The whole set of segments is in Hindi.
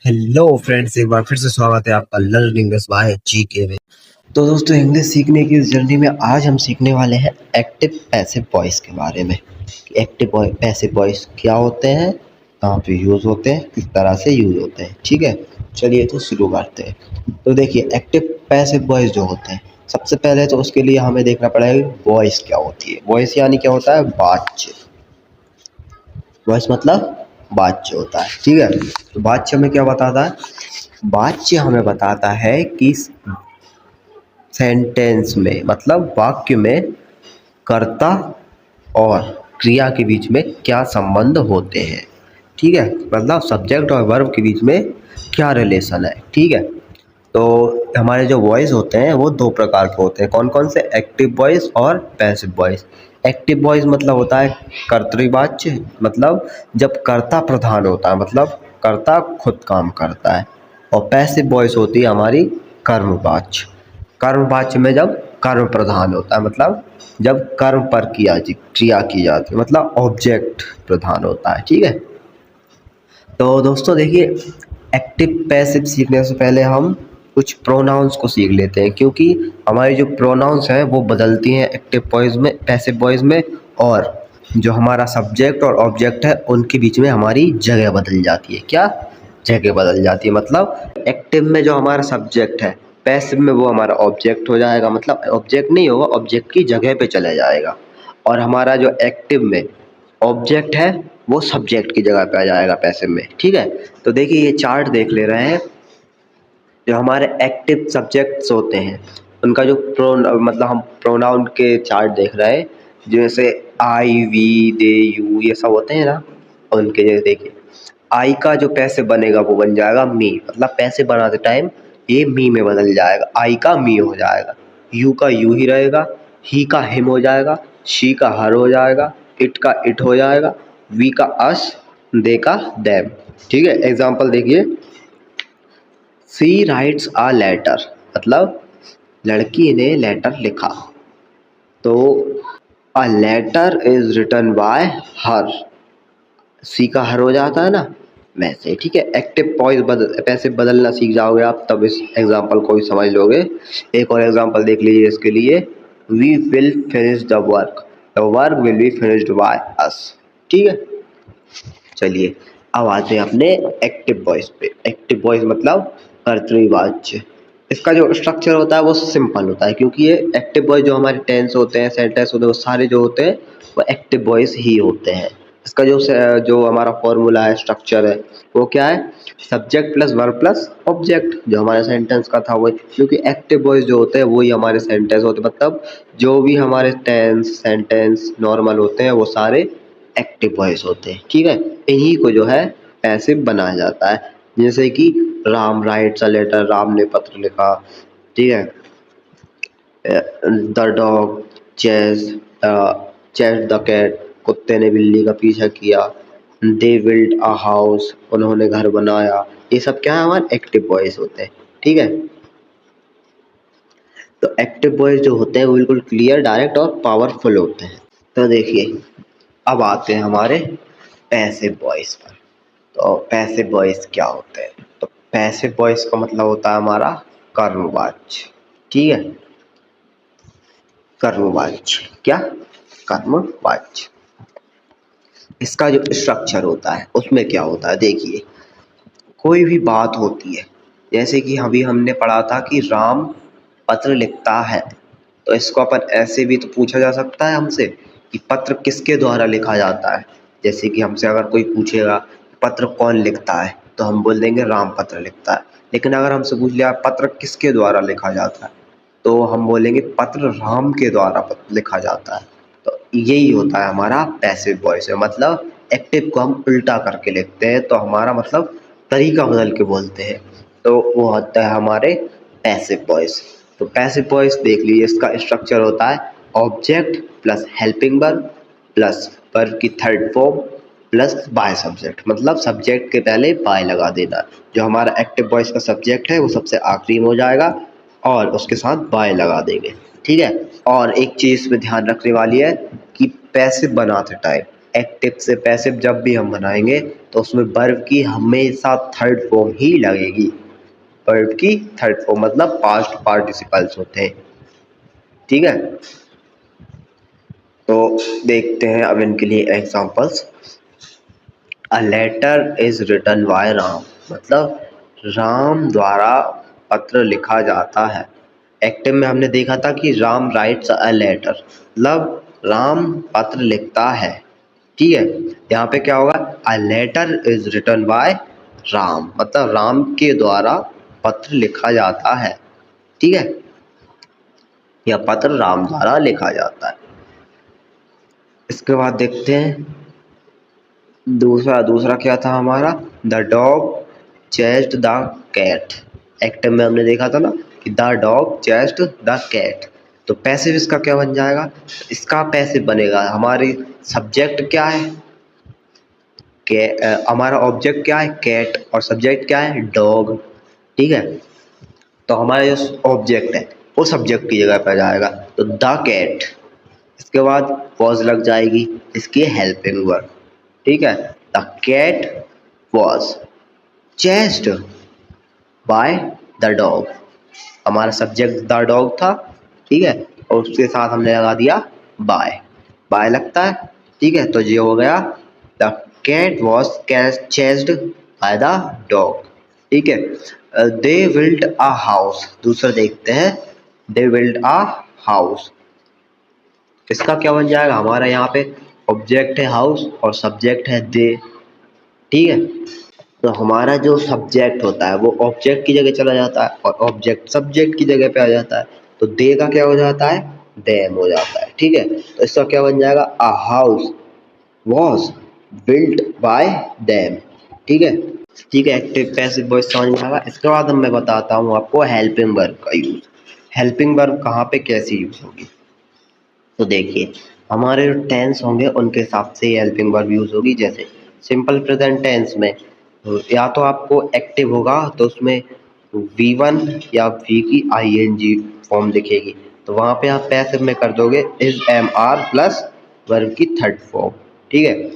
हेलो फ्रेंड्स, एक बार फिर से स्वागत है आपका लर्न इंग्लिश बाय जीके में। तो दोस्तों, इंग्लिश सीखने की इस जर्नी में आज हम सीखने वाले हैं एक्टिव पैसिव वॉइस के बारे में। एक्टिव पैसिव वॉइस क्या होते हैं, कहाँ पे यूज़ होते हैं, किस तरह से यूज़ होते हैं। ठीक है, चलिए तो शुरू करते हैं। तो देखिए, एक्टिव पैसिव वॉइस जो होते हैं, सबसे पहले तो उसके लिए हमें देखना पड़ेगा वॉइस क्या होती है। वॉइस यानी क्या होता है, बातचीत। वॉइस मतलब वाच्य होता है। ठीक है, तो वाच्य में क्या बताता है, वाच्य हमें बताता है कि सेंटेंस में मतलब वाक्य में कर्ता और क्रिया के बीच में क्या संबंध होते हैं। ठीक है, मतलब सब्जेक्ट और वर्ब के बीच में क्या रिलेशन है। ठीक है, तो हमारे जो वॉइस होते हैं वो दो प्रकार के होते हैं। कौन कौन से, एक्टिव वॉइस और पैसिव वॉइस। एक्टिव वॉइस मतलब होता है कर्तृवाच्य, मतलब जब कर्ता प्रधान होता है, मतलब कर्ता खुद काम करता है। और पैसिव वॉइस होती है हमारी कर्मवाच्य। कर्मवाच्य में जब कर्म प्रधान होता है, मतलब जब कर्म पर क्रिया की जाती है, मतलब ऑब्जेक्ट प्रधान होता है। ठीक है, तो दोस्तों देखिए, एक्टिव पैसिव सीखने से पहले हम कुछ प्रोनाउंस को सीख लेते हैं, क्योंकि हमारी जो प्रोनाउंस हैं वो बदलती हैं एक्टिव वॉइस में, पैसिव वॉइस में। और जो हमारा सब्जेक्ट और ऑब्जेक्ट है उनके बीच में हमारी जगह बदल जाती है। क्या जगह बदल जाती है, मतलब एक्टिव में जो हमारा सब्जेक्ट है, पैसिव में वो हमारा ऑब्जेक्ट हो जाएगा, मतलब ऑब्जेक्ट नहीं होगा, ऑब्जेक्ट की जगह पे चला जाएगा। और हमारा जो एक्टिव में ऑब्जेक्ट है वो सब्जेक्ट की जगह पे आ जाएगा पैसिव में। ठीक है, तो देखिए ये चार्ट देख ले रहे हैं, जो हमारे एक्टिव सब्जेक्ट्स होते हैं उनका जो मतलब हम प्रोनाउन के चार्ट देख रहे हैं, जैसे आई, वी, दे, यू, ये सब होते हैं ना, उनके जैसे देखिए आई का जो पैसिव बनेगा वो बन जाएगा मी, मतलब पैसिव बनाते टाइम ये मी में बदल जाएगा, आई का मी हो जाएगा। यू का यू ही रहेगा, ही का हिम हो जाएगा, शी का हर हो जाएगा, इट का इट हो जाएगा, वी का अस, दे का देम। ठीक है, एग्जाम्पल देखिए, सी राइट्स अ लेटर, मतलब लड़की ने लेटर लिखा। तो a letter is written by her, she का हर हो जाता है ना वैसे। ठीक है, एक्टिव वॉइस पैसिव बदलना सीख जाओगे आप, तब इस एग्जांपल को भी समझ लोगे। एक और एग्जांपल देख लीजिए इसके लिए, we will finish the work will be finished by us. ठीक है, चलिए अब आते हैं अपने एक्टिव वॉइस पे। एक्टिव वॉइस मतलब कर्तृवाच्य। इसका जो स्ट्रक्चर होता है वो सिंपल होता है, क्योंकि ये एक्टिव वॉइस जो हमारे टेंस होते हैं, सेंटेंस होते हैं, वो सारे जो होते हैं वो एक्टिव वॉइस ही होते हैं। इसका जो हमारा फॉर्मूला है, स्ट्रक्चर है, वो क्या है, subject plus verb plus object, जो हमारे सेंटेंस का था वही। क्योंकि एक्टिव वॉइस जो होते हैं वही हमारे सेंटेंस होते हैं, मतलब जो भी हमारे टेंस सेंटेंस नॉर्मल होते हैं वो सारे एक्टिव वॉइस होते हैं। ठीक है, इन्हीं को जो है पैसिव बनाया जाता है। जैसे कि Ram writes a letter, Ram ने पत्र लिखा। ठीक है, the dog chase the cat, कुत्ते ने बिल्ली का पीछा किया। दे बिल्ड अ हाउस, उन्होंने घर बनाया। ये सब क्या है, हमारे एक्टिव वॉइस होते हैं। ठीक है, तो एक्टिव वॉइस जो होते हैं वो बिल्कुल क्लियर, डायरेक्ट और पावरफुल होते हैं। तो देखिए अब आते हैं हमारे पैसिव वॉइस पर। तो पैसिव वॉइस क्या होते हैं, तो पैसिव वॉइस का मतलब होता है हमारा कर्मवाच्य। ठीक है, कर्मवाच्य, क्या, कर्मवाच्य। इसका जो स्ट्रक्चर होता है उसमें क्या होता है, देखिए कोई भी बात होती है, जैसे कि अभी हमने पढ़ा था कि राम पत्र लिखता है, तो इसको अपन ऐसे भी तो पूछा जा सकता है हमसे कि पत्र किसके द्वारा लिखा जाता है। जैसे कि हमसे अगर कोई पूछेगा पत्र कौन लिखता है, तो हम बोल देंगे राम पत्र लिखता है। लेकिन अगर हमसे पूछ लिया पत्र किसके द्वारा लिखा जाता है, तो हम बोलेंगे पत्र राम के द्वारा लिखा जाता है। तो यही होता है हमारा पैसिव वॉइस है, मतलब एक्टिव को हम उल्टा करके लिखते हैं, तो हमारा मतलब तरीका बदल के बोलते हैं, तो वो होता है हमारे पैसिव वॉइस। तो पैसिव वॉइस देख लीजिए, इसका स्ट्रक्चर होता है object plus helping verb plus verb की third form plus by subject, मतलब सब्जेक्ट के पहले बाय लगा देना। जो हमारा एक्टिव वॉइस का सब्जेक्ट है वो सबसे आखिरी में हो जाएगा और उसके साथ बाय लगा देंगे। ठीक है, और एक चीज़ पे ध्यान रखने वाली है कि पैसिव बनाते टाइम, एक्टिव से पैसिव जब भी हम बनाएंगे तो उसमें वर्ब की हमेशा थर्ड फॉर्म ही लगेगी। वर्ब की थर्ड फॉर्म मतलब पास्ट पार्टिसिपल्स होते हैं, ठीक है। तो देखते हैं अब इनके लिए examples. A letter is written by Ram, मतलब राम द्वारा पत्र लिखा जाता है। एक्टिव में हमने देखा था कि राम राइट्स अ लेटर, मतलब राम पत्र लिखता है, ठीक है। यहाँ पे क्या होगा, a letter is written by Ram, मतलब राम के द्वारा पत्र लिखा जाता है, ठीक है, या पत्र राम द्वारा लिखा जाता है। इसके बाद देखते हैं दूसरा क्या था हमारा, the dog chased the cat. Active में हमने देखा था ना कि the dog chased the cat, तो पैसिव इसका क्या बन जाएगा, इसका पैसिव बनेगा, हमारी सब्जेक्ट क्या है हमारा ऑब्जेक्ट क्या है कैट और सब्जेक्ट क्या है डॉग, ठीक है। तो हमारा जो ऑब्जेक्ट है वो सब्जेक्ट की जगह पर जाएगा, तो द कैट, इसके बाद वॉज लग जाएगी इसकी हेल्पिंग वर्ब, ठीक है। The cat was chased by the dog, हमारा सब्जेक्ट द डॉग था, ठीक है, और उसके साथ हमने लगा दिया बाय, बाय लगता है, ठीक है। तो ये हो गया the cat was chased by the dog, ठीक है। दे बिल्ट अ हाउस, दूसरा देखते हैं, दे बिल्ट अ हाउस, इसका क्या बन जाएगा, हमारा यहाँ पे ऑब्जेक्ट है हाउस और सब्जेक्ट है दे, ठीक है। तो हमारा जो सब्जेक्ट होता है वो ऑब्जेक्ट की जगह चला जाता है और ऑब्जेक्ट सब्जेक्ट की जगह पे आ जाता है, तो दे का क्या हो जाता है, देम हो जाता है, ठीक है। तो इसका क्या बन जाएगा, a house was built by them, ठीक है, ठीक है। एक्टिव पैसिव वॉइस समझ में आएगा। इसके बाद मैं बताता हूँ आपको हेल्पिंग वर्ब का यूज। हेल्पिंग वर्ब कहाँ पे कैसी यूज होगी, तो देखिए हमारे जो टेंस होंगे उनके हिसाब से हेल्पिंग वर्ब यूज होगी। जैसे सिंपल प्रेजेंट टेंस में या तो आपको एक्टिव होगा तो उसमें V1 या V की ING फॉर्म दिखेगी, तो वहाँ पे आप पैसिव में कर दोगे is am are plus verb की थर्ड फॉर्म, ठीक है।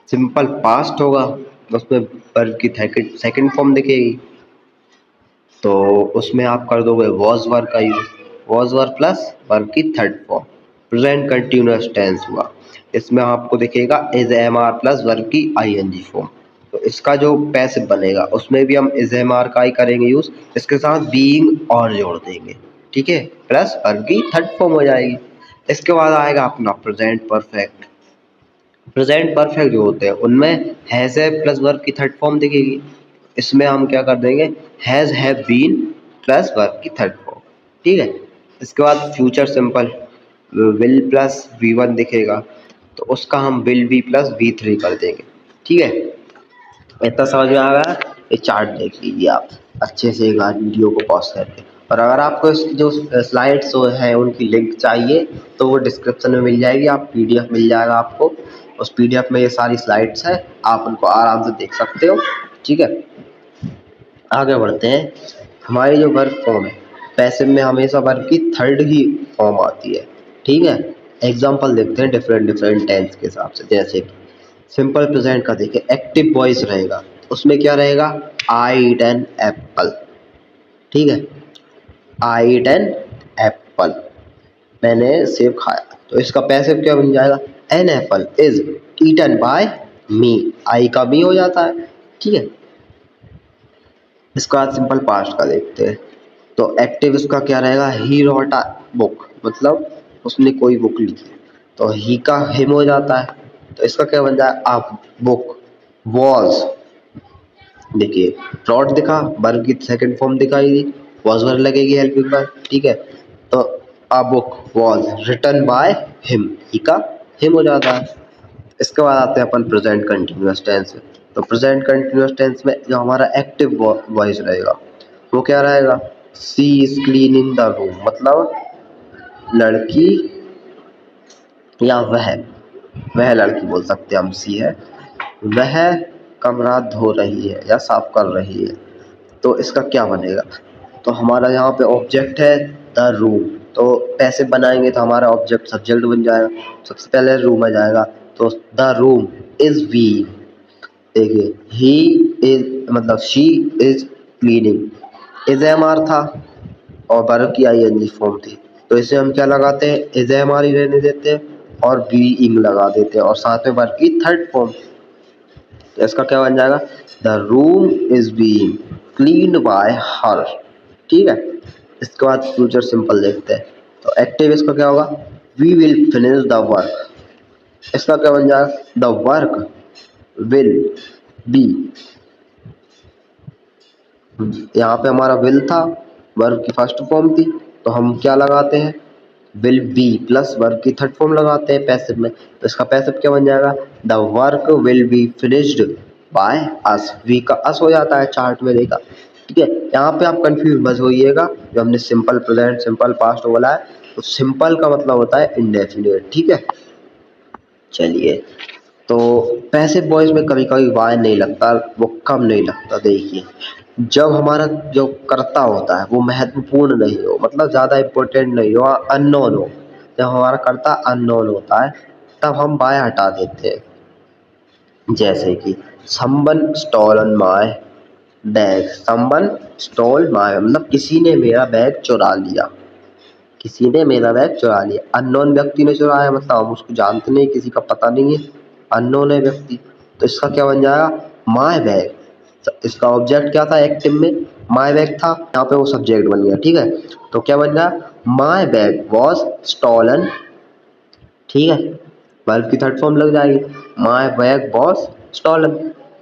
सिंपल पास्ट होगा तो उसमें वर्ब की सेकंड फॉर्म दिखेगी, तो उसमें आप कर दोगे वॉज वर्ब का use, was verb plus verb की third form. Present continuous tense हुआ, इसमें आपको दिखेगा is am are plus verb की ING फॉर्म, तो इसका जो पैसिव बनेगा उसमें भी हम इज एम आर का ही करेंगे यूज, इसके साथ बीइंग और जोड़ देंगे, ठीक है, प्लस वर्ब की थर्ड फॉर्म हो जाएगी। इसके बाद आएगा अपना प्रेजेंट परफेक्ट। प्रेजेंट परफेक्ट जो होते हैं उनमें हैज है प्लस वर्ब की थर्ड फॉर्म दिखेगी, इसमें हम क्या कर देंगे has have been plus verb की थर्ड फॉर्म, ठीक है। इसके बाद future simple will plus V1 दिखेगा, तो उसका हम विल बी प्लस V3 कर देंगे, ठीक है। इतना समझ में आ गया, ये चार्ट देख लीजिए आप अच्छे से एक बार वीडियो को पॉज करके, और अगर आपको इसकी जो स्लाइड्स हैं उनकी लिंक चाहिए तो वो डिस्क्रिप्शन में मिल जाएगी, आप PDF मिल जाएगा आपको, उस PDF में ये सारी स्लाइड्स हैं, आप उनको आराम से देख सकते हो, ठीक है। आगे बढ़ते हैं, हमारी जो वर्ब फॉर्म है पैसिव में हमेशा वर्ब की थर्ड ही फॉर्म आती है, ठीक है। एग्जाम्पल देखते हैं डिफरेंट टेंस के हिसाब से। जैसे कि सिंपल प्रेजेंट का देखिए एक्टिव वॉइस रहेगा, उसमें क्या रहेगा आई ईट एन एप्पल, ठीक है, आई ईट एन एप्पल, मैंने सेब खाया, तो इसका पैसिव क्या बन जाएगा, an apple is eaten by me, I का मी हो जाता है, ठीक है। इसके बाद सिंपल पास्ट का देखते हैं, तो एक्टिव इसका क्या रहेगा, ही रॉट अ बुक, मतलब उसने कोई बुक लिखी, तो ही का हिम हो जाता है, तो इसका क्या बन जाए अ बुक वॉज, देखिए रॉट दिखा वर्ब की सेकंड फॉर्म दिखाई दी, वॉज वर्ब लगेगी हेल्पिंग वर्ब, ठीक है। तो a book was written by him, he का हिम हो जाता है। इसके बाद आते हैं अपन प्रेजेंट कंटिन्यूअस टेंस में, तो प्रेजेंट कंटिन्यूअस टेंस में जो हमारा एक्टिव वॉइस रहेगा वो क्या रहेगा, सी इज क्लीनिंग द रूम, मतलब लड़की या वह लड़की बोल सकते हैं हम, सी है, वह कमरा धो रही है या साफ कर रही है, तो इसका क्या बनेगा, तो हमारा यहाँ पे ऑब्जेक्ट है द रूम, तो पैसे बनाएंगे तो हमारा ऑब्जेक्ट सब्जेक्ट बन जाएगा, सबसे पहले रूम आ जाएगा, तो द रूम इज वी, देखिए ही इज मतलब she is cleaning, is am are था और वर्ब की आई एन जी फॉर्म थी, तो इसे हम क्या लगाते हैं, इज एम आर ही रहने देते हैं और बीइंग लगा देते हैं और साथ में वर्ब की थर्ड फॉर्म। तो इसका क्या बन जाएगा, the room is being cleaned bye हर। ठीक है, इसके बाद फ्यूचर सिंपल देखते हैं। तो एक्टिव इसका क्या होगा, we will finish the work. इसका क्या बन जाएगा, द वर्क विल बी, यहाँ पे हमारा विल था, वर्ब की फर्स्ट फॉर्म थी, तो हम क्या लगाते हैं, विल बी प्लस वर्ब की थर्ड फॉर्म लगाते हैं पैसिव में। तो इसका पैसिव क्या बन जाएगा, the work will be finished by us. We का अस हो जाता है चार्ट में देखा। ठीक है, यहाँ पे आप कंफ्यूज मत होइएगा, जो हमने सिंपल प्रेजेंट सिंपल पास्ट बोला है, तो सिंपल का मतलब होता है इंडेफिनिट। ठीक है, चलिए, तो पैसिव वॉइस में कभी कभी वाई नहीं लगता, वो कब नहीं लगता, देखिए जब हमारा जो कर्ता होता है वो महत्वपूर्ण नहीं हो, मतलब ज़्यादा इम्पोर्टेंट नहीं हो, अननोन हो। जब हमारा कर्ता अननोन होता है तब हम वाई हटा देते हैं। जैसे कि someone stolen my bag, someone stole my मतलब किसी ने मेरा बैग चुरा लिया, किसी ने मेरा बैग चुरा लिया। अननोन व्यक्ति ने चुराया मतलब हम उसको जानते नहीं, किसी का पता नहीं है, अननोन है व्यक्ति। तो इसका क्या बन जाएगा, माय बैग। इसका ऑब्जेक्ट क्या था एक्टिव में, माय बैग था, यहाँ पे वो सब्जेक्ट बन गया। ठीक है, तो क्या बन गया, माय बैग वॉज स्टॉलन। ठीक है, वर्ब की थर्ड फॉर्म लग जाएगी, माय बैग वॉज स्टॉलन,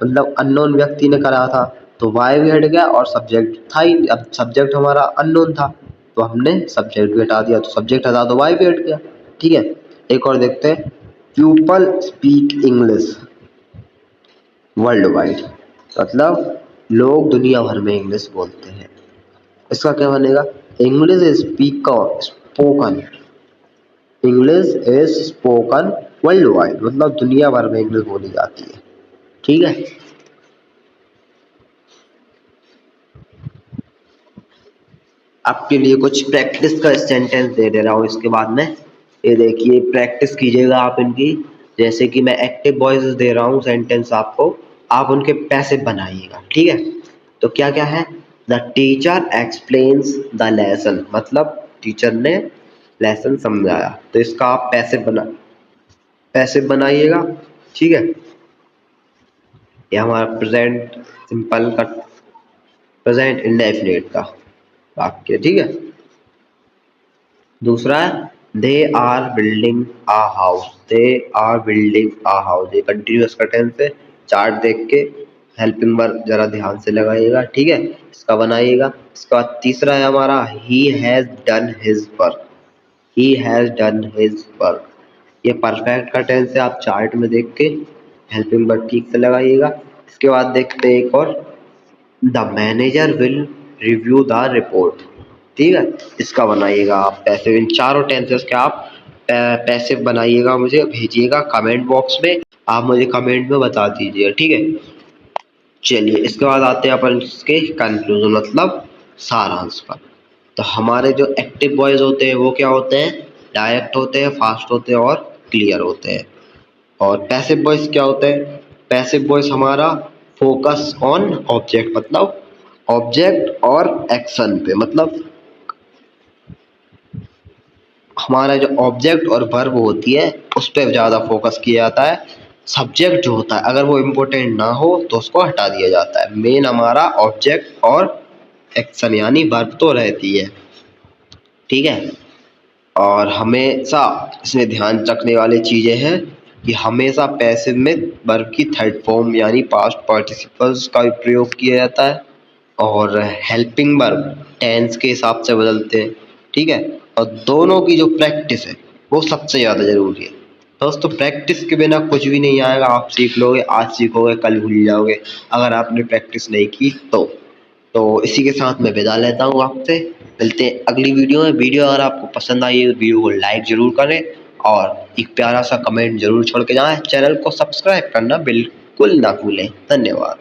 मतलब अननोन व्यक्ति ने करा था, तो वाई भी हट गया और सब्जेक्ट था ही, अब सब्जेक्ट हमारा अननोन था तो हमने सब्जेक्ट भी हटा दिया, तो सब्जेक्ट हटा तो वाई भी हट गया। ठीक है, एक और देखते हैं, people speak English world wide, मतलब लोग दुनिया भर में इंग्लिश बोलते हैं। इसका क्या बनेगा, English is spoken, English is spoken world wide, मतलब दुनिया भर में इंग्लिश बोली जाती है। ठीक है, आपके लिए कुछ प्रैक्टिस का सेंटेंस दे दे रहा हूँ इसके बाद में, ये देखिए प्रैक्टिस कीजिएगा आप इनकी। जैसे कि मैं एक्टिव वॉइस दे रहा हूँ सेंटेंस आपको, आप उनके पैसिव बनाइएगा। ठीक है, तो क्या क्या है, the teacher explains the lesson, मतलब टीचर ने लेसन समझाया, तो इसका आप पैसिव बनाइएगा। ठीक है, ये हमारा प्रेजेंट सिंपल का प्रेजेंट इंडेफिनिट का वाक्य। ठीक है, दूसरा है they are building a house, they are building a house, ये कंटिन्यूअस का टेंस है। चार्ट देख के हेल्पिंग वर्ब जरा ध्यान से लगाइएगा। ठीक है, इसका बनाइएगा। इसका बाद तीसरा है हमारा he has done his work, he has done his work, ये परफेक्ट का टेंस है, आप चार्ट में देख के हेल्पिंग वर्ब ठीक से लगाइएगा। इसके बाद देखते हैं एक और, the manager will review the report. ठीक है, इसका बनाइएगा आप पैसिव, इन चारों टेंसेस के आप पैसिव बनाइएगा, मुझे भेजिएगा कमेंट बॉक्स में, आप मुझे कमेंट में बता दीजिए। ठीक है, चलिए इसके बाद आते हैं अपन इसके कंक्लूजन मतलब सारांश पर। तो हमारे जो एक्टिव वॉइस होते हैं वो क्या होते हैं, डायरेक्ट होते हैं, फास्ट होते हैं और क्लियर होते हैं। और पैसिव वॉइस क्या होता है, पैसिव वॉइस हमारा फोकस ऑन ऑब्जेक्ट, मतलब ऑब्जेक्ट और एक्शन पे, मतलब हमारा जो ऑब्जेक्ट और वर्ब होती है उस पर ज़्यादा फोकस किया जाता है। सब्जेक्ट जो होता है अगर वो इम्पोर्टेंट ना हो तो उसको हटा दिया जाता है। मेन हमारा ऑब्जेक्ट और एक्शन यानी वर्ब तो रहती है। ठीक है, और हमेशा इसमें ध्यान रखने वाली चीज़ें हैं कि हमेशा पैसिव में वर्ब की थर्ड फॉर्म यानी पास्ट पार्टिसिपल्स का भी प्रयोग किया जाता है और हेल्पिंग वर्ब टेंस के हिसाब से बदलते हैं। ठीक है, और दोनों की जो प्रैक्टिस है वो सबसे ज़्यादा ज़रूरी है। दोस्तों प्रैक्टिस के बिना कुछ भी नहीं आएगा, आप सीख लोगे, आज सीखोगे कल भूल जाओगे अगर आपने प्रैक्टिस नहीं की तो इसी के साथ मैं विदा लेता हूँ आपसे, मिलते हैं अगली वीडियो में। वीडियो अगर आपको पसंद आई है तो वीडियो को लाइक ज़रूर करें और एक प्यारा सा कमेंट जरूर छोड़ के जाएं। चैनल को सब्सक्राइब करना बिल्कुल ना भूलें। धन्यवाद।